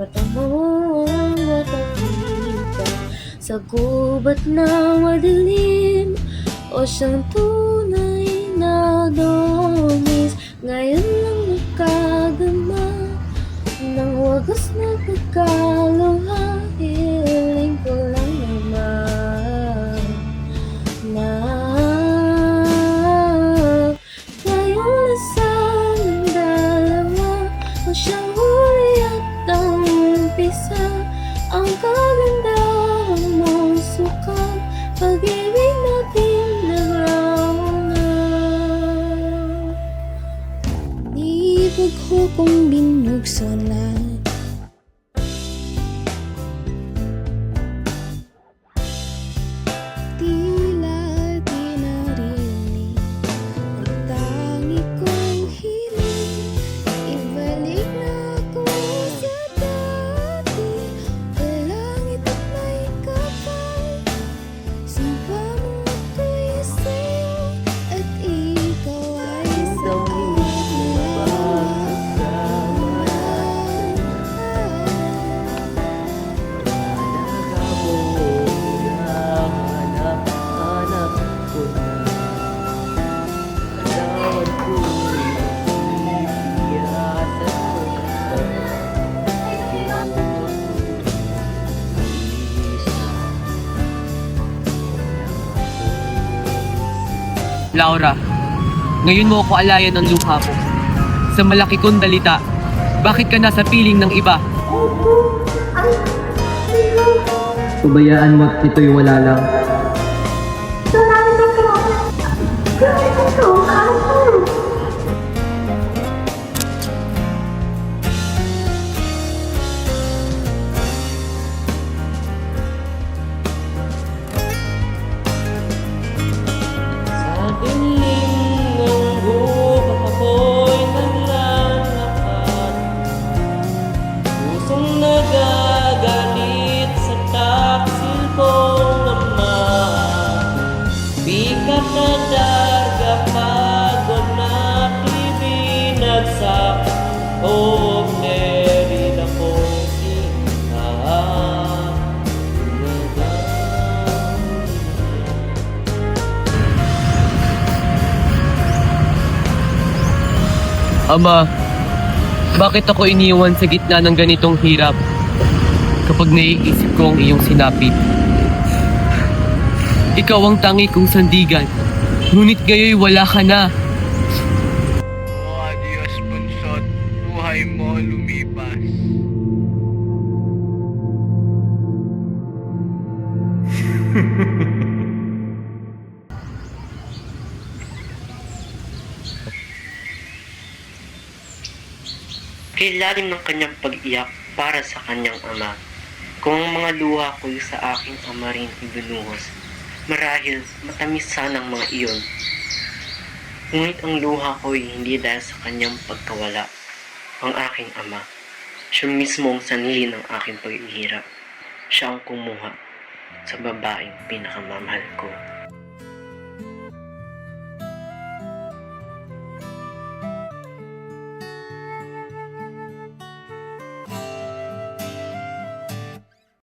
mata mo ang makakita sa gubat na madilim, o siyang tunay na domis. Ngayon lang nakagama ng wagas na pagkaluha. Hiling ko lang naman na tayong lasal ng dalawa, o siyang huli at ang umpisa. Ang kagandahan mong sukat, pag-ibig natin nagrauna. Ibig ko kong binuksan na tila di narinig ang tangi kong hiling. Ibalik na ako sa dati, palangit at may kapal. Sumpa mo ako'y sa'yo at ikaw ay sa Laura, ngayon mo ako alayan ng luha ko. Sa malaki kong dalita, bakit ka nasa piling ng iba? Pabayaan mo at ito'y wala lang. Ama, bakit ako iniwan sa gitna ng ganitong hirap kapag naiisip ko ang iyong sinapit? Ikaw ang tangi kong sandigan, ngunit ngayoy wala ka na. O adios bunso't, buhay mo lumipas. Kay lalim ng kanyang pag-iyak para sa kanyang ama. Kung ang mga luha ko'y sa aking ama rin ibinuhos, marahil matamis sanang mga iyon. Ngunit ang luha ko'y hindi dahil sa kanyang pagkawala. Ang aking ama, siya mismo ang sanhi ng aking paghihirap. Siya ang kumuha sa babaeng pinakamamahal ko.